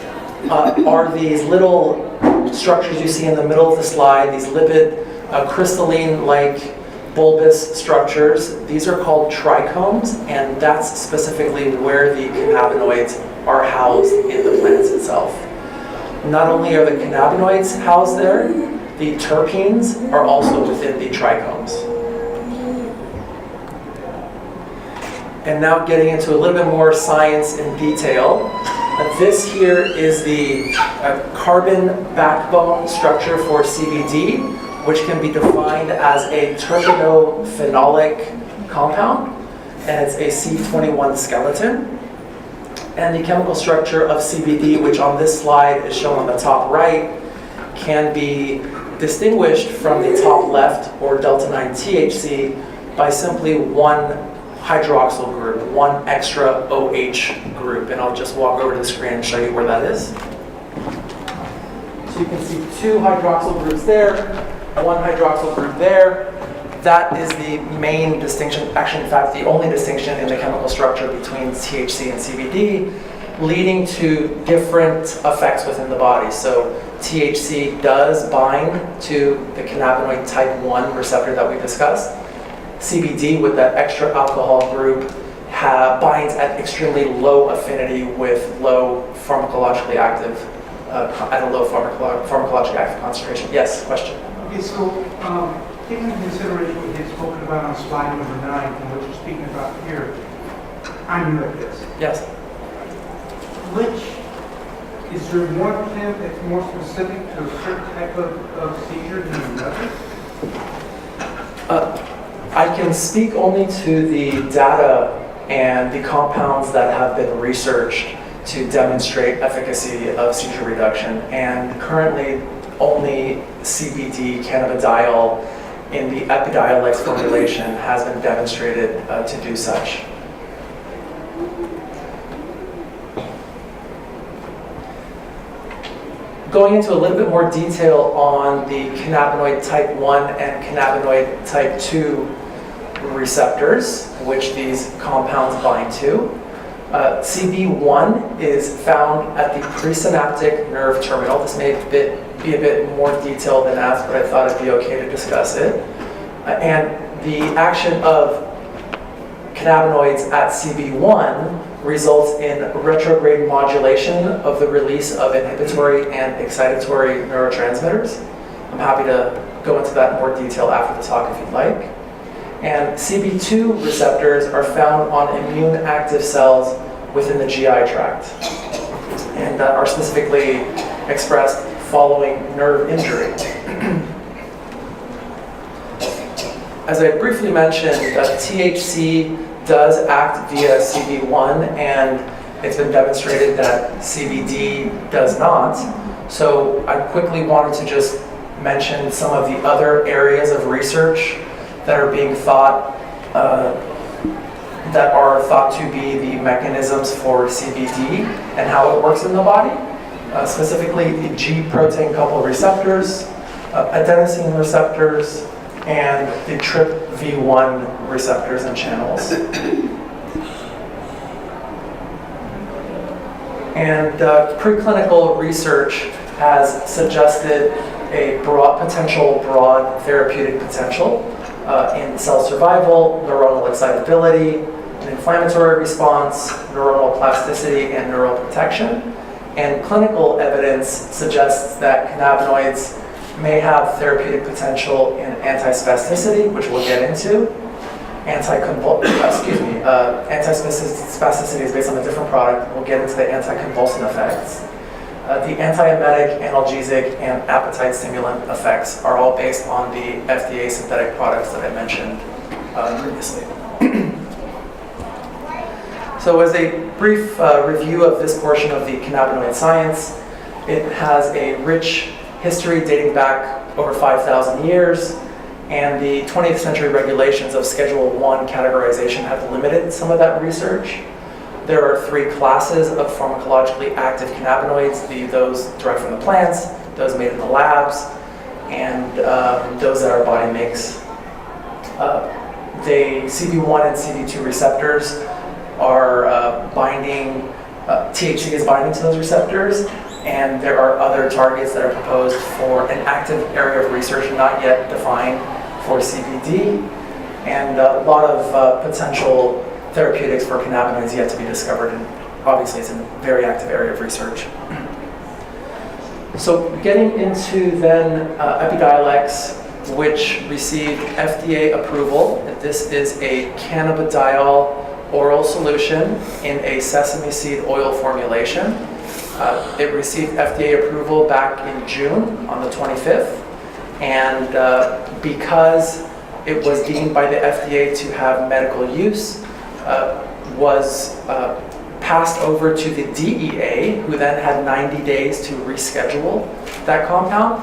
are these little structures you see in the middle of the slide, these lipid crystalline-like bulbous structures, these are called trichomes, and that's specifically where the cannabinoids are housed in the plants itself. Not only are the cannabinoids housed there, the terpenes are also within the trichomes. And now getting into a little bit more science in detail. This here is the carbon backbone structure for CBD, which can be defined as a terpenophenolic compound, and it's a C21 skeleton. And the chemical structure of CBD, which on this slide is shown on the top right, can be distinguished from the top left, or delta-9 THC, by simply one hydroxyl group, one extra OH group. And I'll just walk over to the screen and show you where that is. So you can see two hydroxyl groups there, one hydroxyl group there. That is the main distinction, actually in fact the only distinction in the chemical structure between THC and CBD, leading to different effects within the body. So THC does bind to the cannabinoid type 1 receptor that we discussed. CBD, with that extra alcohol group, binds at extremely low affinity with low pharmacologically active, at a low pharmacologically active concentration. Yes, question? Okay, so taking into consideration what you've spoken about on slide number 9 and what you're speaking about here, I'm new at this. Yes. Which, is there one plant that's more specific to a certain type of seizure than another? I can speak only to the data and the compounds that have been researched to demonstrate efficacy of seizure reduction, and currently only CBD cannabidiol in the Epidiolex formulation has been demonstrated to do such. Going into a little bit more detail on the cannabinoid type 1 and cannabinoid type 2 receptors, which these compounds bind to. CB1 is found at the presynaptic nerve terminal. This may be a bit more detailed than asked, but I thought it'd be okay to discuss it. And the action of cannabinoids at CB1 results in retrograde modulation of the release of inhibitory and excitatory neurotransmitters. I'm happy to go into that in more detail after the talk if you'd like. And CB2 receptors are found on immune active cells within the GI tract and are specifically expressed following nerve injury. As I briefly mentioned, THC does act via CB1, and it's been demonstrated that CBD does not. So I quickly wanted to just mention some of the other areas of research that are being thought, that are thought to be the mechanisms for CBD and how it works in the body. Specifically the G protein coupled receptors, adenosine receptors, and the TRPV1 receptors and channels. And preclinical research has suggested a broad therapeutic potential in cell survival, neuronal excitability, an inflammatory response, neuronal plasticity, and neural protection. And clinical evidence suggests that cannabinoids may have therapeutic potential in antispasticity, which we'll get into. Antispasticity is based on a different product. We'll get into the anticonvulsant effects. The antiemetic, analgesic, and appetite stimulant effects are all based on the FDA synthetic products that I mentioned previously. So as a brief review of this portion of the cannabinoid science, it has a rich history dating back over 5,000 years, and the 20th century regulations of Schedule 1 categorization have limited some of that research. There are 3 classes of pharmacologically active cannabinoids, those derived from the plants, those made in the labs, and those that our body makes. The CB1 and CB2 receptors are binding, THC is binding to those receptors, And there are other targets that are proposed for an active area of research not yet defined for CBD, and a lot of potential therapeutics for cannabinoids yet to be discovered, and obviously it's a very active area of research. So getting into then Epidiolex, which received FDA approval. This is a cannabidiol oral solution in a sesame seed oil formulation. It received FDA approval back in June on the 25th, and because it was deemed by the FDA to have medical use, was passed over to the DEA, who then had 90 days to reschedule that compound.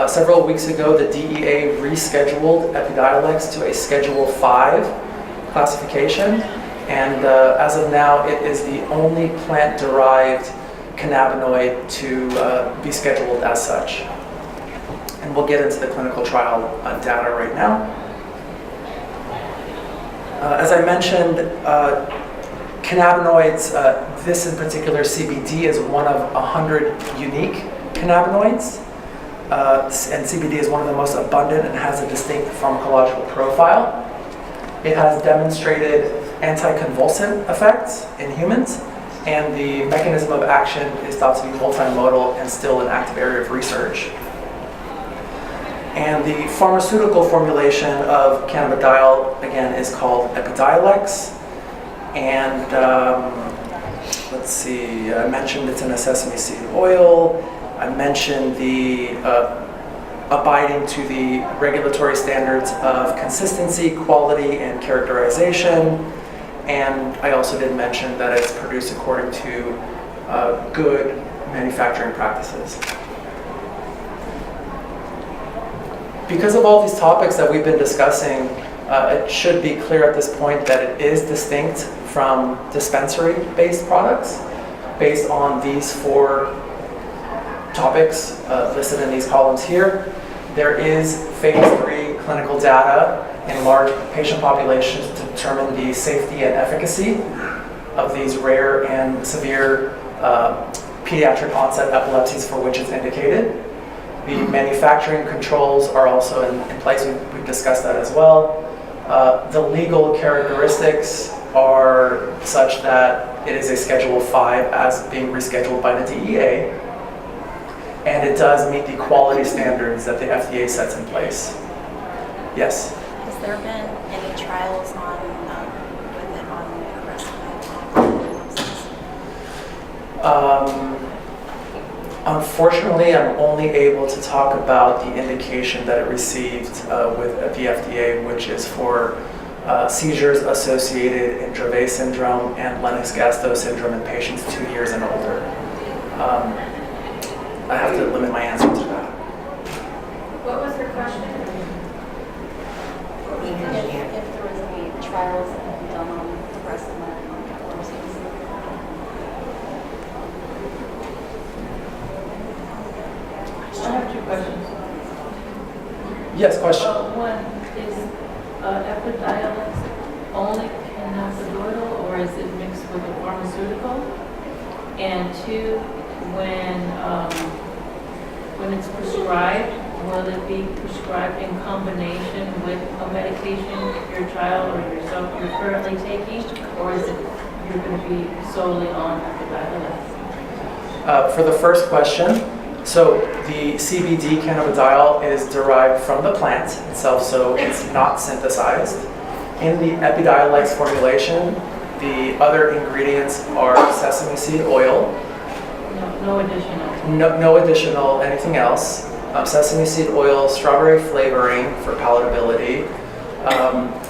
Several weeks ago, the DEA rescheduled Epidiolex to a Schedule 5 classification, and as of now, it is the only plant-derived cannabinoid to be scheduled as such. And we'll get into the clinical trial data right now. As I mentioned, cannabinoids, this in particular CBD is one of 100 unique cannabinoids. And CBD is one of the most abundant and has a distinct pharmacological profile. It has demonstrated anticonvulsant effects in humans, and the mechanism of action is thought to be multimodal and still an active area of research. And the pharmaceutical formulation of cannabidiol, again, is called Epidiolex. And let's see, I mentioned it's in a sesame seed oil. I mentioned the abiding to the regulatory standards of consistency, quality, and characterization. And I also did mention that it's produced according to good manufacturing practices. Because of all these topics that we've been discussing, it should be clear at this point that it is distinct from dispensary-based products based on these 4 topics listed in these columns here. There is phase 3 clinical data in large patient populations to determine the safety and efficacy of these rare and severe pediatric onset epilepsies for which it's indicated. The manufacturing controls are also in place. We've discussed that as well. The legal characteristics are such that it is a Schedule 5 as being rescheduled by the DEA, and it does meet the quality standards that the FDA sets in place. Yes? Has there been any trials on with it on epilepsy? Unfortunately, I'm only able to talk about the indication that it received with the FDA, which is for seizures associated in Dravet syndrome and Lennox-Gastaut syndrome in patients 2 years and older. I have to limit my answer to that. What was your question? If there was any trials done on the rest of the epilepsies? I have 2 questions. Yes, question. One, is Epidiolex only cannabinoidal, or is it mixed with a pharmaceutical? And 2, when it's prescribed, will it be prescribed in combination with a medication your child or yourself you're currently taking, or is it you're going to be solely on Epidiolex? For the first question, so the CBD cannabidiol is derived from the plant itself, so it's not synthesized. In the Epidiolex formulation, the other ingredients are sesame seed oil. No additional. No additional anything else. Sesame seed oil, strawberry flavoring for palatability,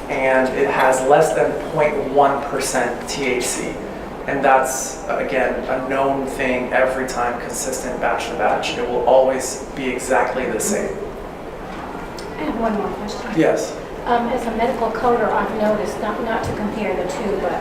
and it has less than 0.1% THC. And that's, again, a known thing every time, consistent batch to batch. It will always be exactly the same. I have one more question. Yes. As a medical coder, I've noticed, not to compare the 2, but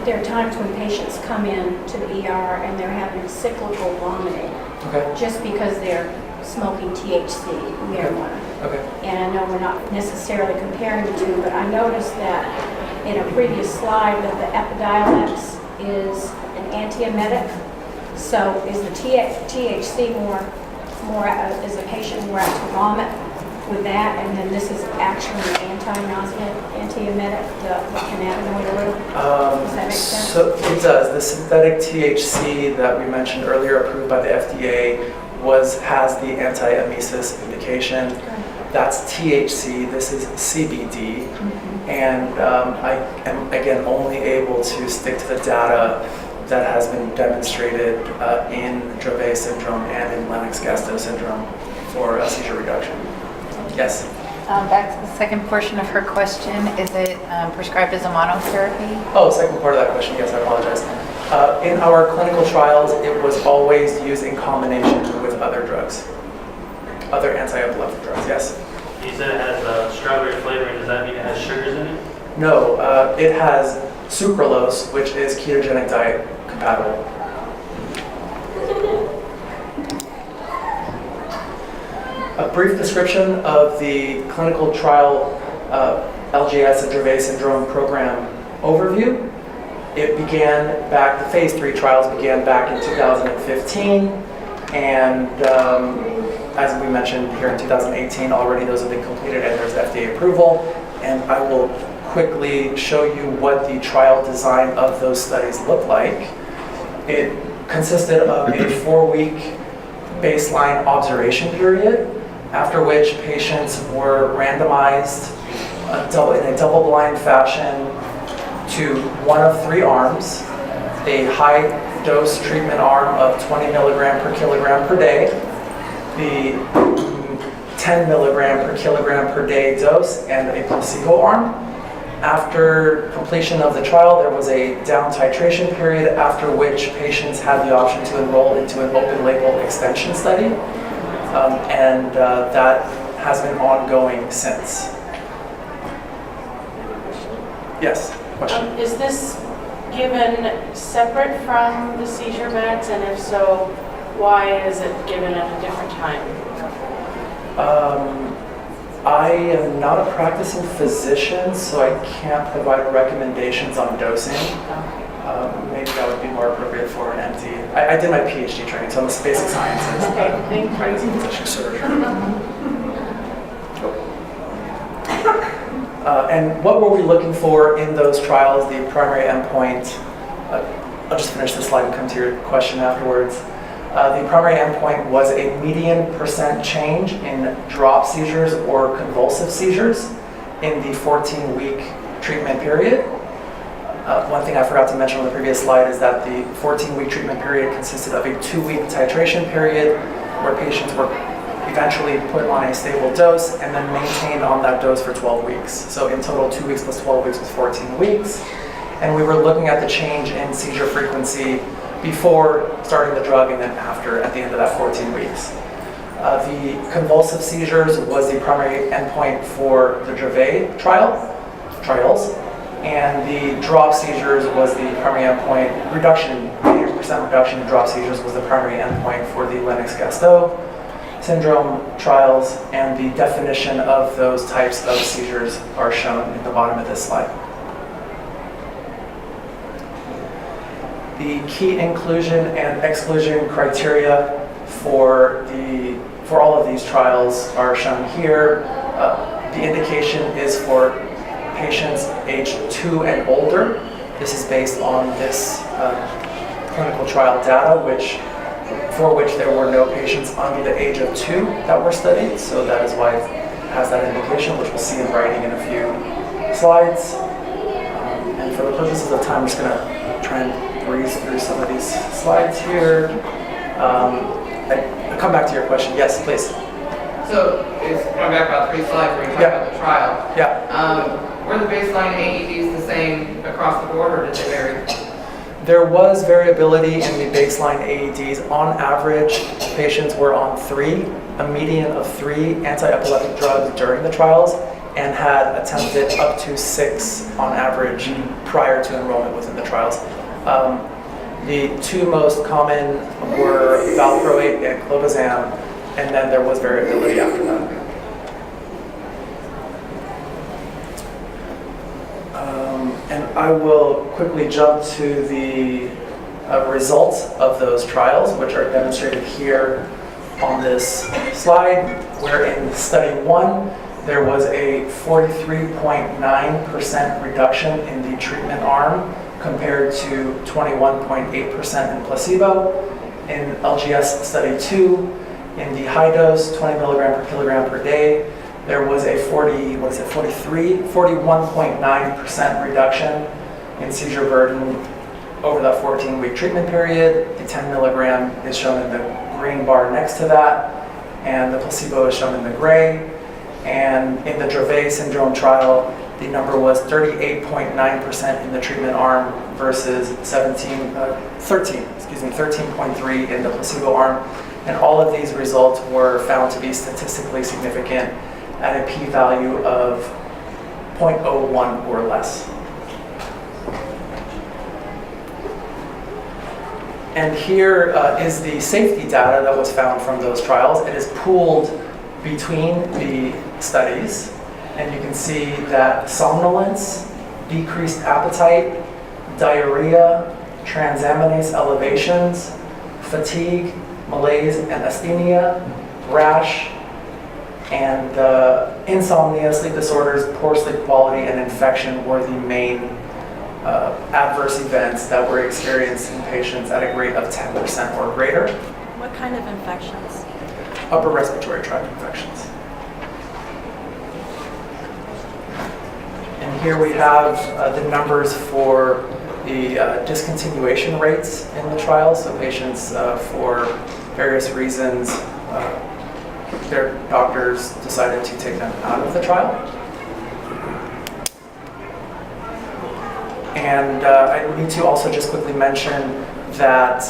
there are times when patients come in to the ER and they're having cyclical vomiting. Okay. Just because they're smoking THC, marijuana. Okay. And I know we're not necessarily comparing the 2, but I noticed that in a previous slide that the Epidiolex is an antiemetic. So is the THC is the patient more apt to vomit with that, and then this is actually anti-nausea, anti-emetic, the cannabinoid oil? Does that make sense? So it does. The synthetic THC that we mentioned earlier, approved by the FDA, has the anti-emesis indication. That's THC. This is CBD. And I am, again, only able to stick to the data that has been demonstrated in Dravet syndrome and in Lennox-Gastaut syndrome for seizure reduction. Yes? Back to the second portion of her question, is it prescribed as a monotherapy? Oh, second part of that question, yes, I apologize. In our clinical trials, it was always used in combination with other drugs, other anti-epileptic drugs, yes? You said it has strawberry flavoring, does that mean it has sugars in it? No, it has sucralose, which is ketogenic diet compatible. A brief description of the clinical trial LGS and Dravet syndrome program overview. It began back, the phase 3 trials began back in 2015, and as we mentioned here in 2018, already those have been completed and there's FDA approval. And I will quickly show you what the trial design of those studies looked like. It consisted of a 4-week baseline observation period, after which patients were randomized in a double-blind fashion to one of 3 arms: a high-dose treatment arm of 20 milligram per kilogram per day, the 10 milligram per kilogram per day dose, and a placebo arm. After completion of the trial, there was a down titration period, after which patients had the option to enroll into an open label extension study. And that has been ongoing since. Yes, question? Is this given separate from the seizure meds, and if so, why is it given at a different time? I am not a practicing physician, so I can't provide recommendations on dosing. Maybe that would be more appropriate for an MD. I did my PhD training, so I'm a basic scientist. Okay, thank you. Practicing physician surgeon. And what were we looking for in those trials? The primary endpoint. I'll just finish this slide and come to your question afterwards. The primary endpoint was a median % change in drop seizures or convulsive seizures in the 14-week treatment period. One thing I forgot to mention on the previous slide is that the 14-week treatment period consisted of a 2-week titration period where patients were eventually put on a stable dose and then maintained on that dose for 12 weeks. So in total, 2 weeks plus 12 weeks was 14 weeks. And we were looking at the change in seizure frequency before starting the drug and then after, at the end of that 14 weeks. The convulsive seizures was the primary endpoint for the Dravet trials, and the drop seizures was the primary endpoint. 80% reduction in drop seizures was the primary endpoint for the Lennox-Gastaut syndrome trials, and the definition of those types of seizures are shown at the bottom of this slide. The key inclusion and exclusion criteria for all of these trials are shown here. The indication is for patients aged 2 and older. This is based on this clinical trial data, for which there were no patients under the age of 2 that were studied. So that is why it has that indication, which we'll see in writing in a few slides. And for the purposes of time, I'm just going to try and breeze through some of these slides here. I'll come back to your question. Yes, please. So, it's going back about 3 slides where you talk about the trial. Yeah. Were the baseline AEDs the same across the board, or did they vary? There was variability in the baseline AEDs. On average, patients were on 3, a median of 3 anti-epileptic drugs during the trials, and had attempted up to 6 on average prior to enrollment within the trials. The 2 most common were valproate and clobazam, and then there was variability after that. And I will quickly jump to the results of those trials, which are demonstrated here on this slide, where in study 1, there was a 43.9% reduction in the treatment arm compared to 21.8% in placebo. In LGS study 2, in the high dose, 20 milligram per kilogram per day, there was a 41.9% reduction in seizure burden over that 14-week treatment period. The 10 milligram is shown in the green bar next to that, and the placebo is shown in the gray. And in the Dravet syndrome trial, the number was 38.9% in the treatment arm versus 13.3 in the placebo arm. And all of these results were found to be statistically significant at a p-value of 0.01 or less. And here is the safety data that was found from those trials. It is pooled between the studies, and you can see that somnolence, decreased appetite, diarrhea, transaminase elevations, fatigue, malaise and asthenia, rash, and insomnia, sleep disorders, poor sleep quality, and infection were the main adverse events that were experienced in patients at a rate of 10% or greater. What kind of infections? Upper respiratory tract infections. And here we have the numbers for the discontinuation rates in the trial. So patients, for various reasons, their doctors decided to take them out of the trial. And I need to also just quickly mention that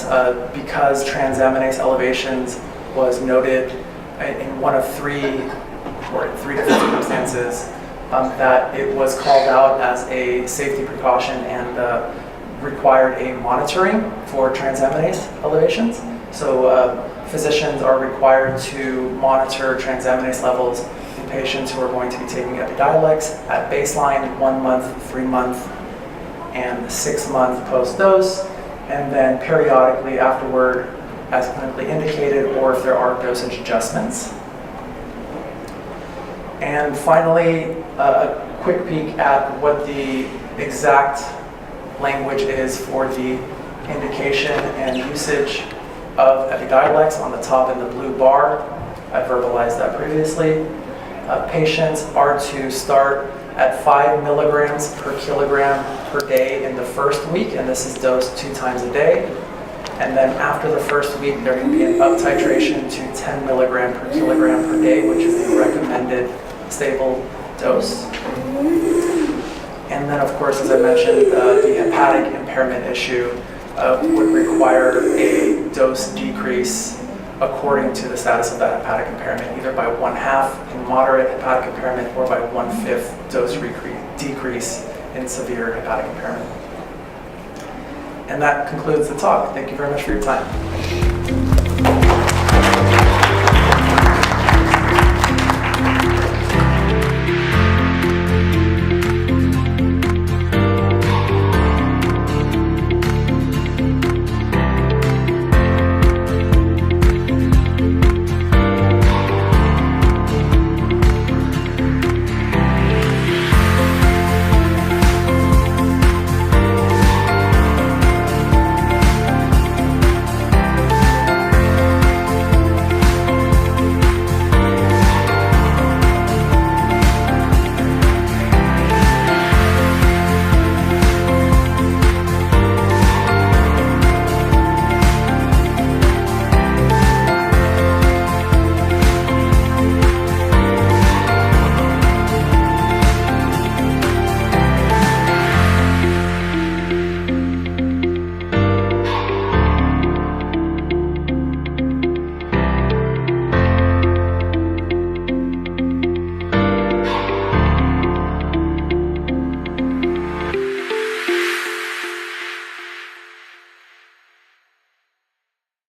because transaminase elevations was noted in one of three different circumstances, that it was called out as a safety precaution and required a monitoring for transaminase elevations. So physicians are required to monitor transaminase levels in patients who are going to be taking Epidiolex at baseline, 1 month, 3 month, and 6 month post-dose, and then periodically afterward as clinically indicated, or if there are dosage adjustments. And finally, a quick peek at what the exact language is for the indication and usage of Epidiolex on the top in the blue bar. I verbalized that previously. Patients are to start at 5 milligrams per kilogram per day in the first week, and this is dosed 2 times a day. And then after the first week, there can be an up titration to 10 milligram per kilogram per day, which is the recommended stable dose. And then, of course, as I mentioned, the hepatic impairment issue would require a dose decrease according to the status of that hepatic impairment, either by 1/2 in moderate hepatic impairment or by 1/5 dose decrease in severe hepatic impairment. And that concludes the talk. Thank you very much for your time.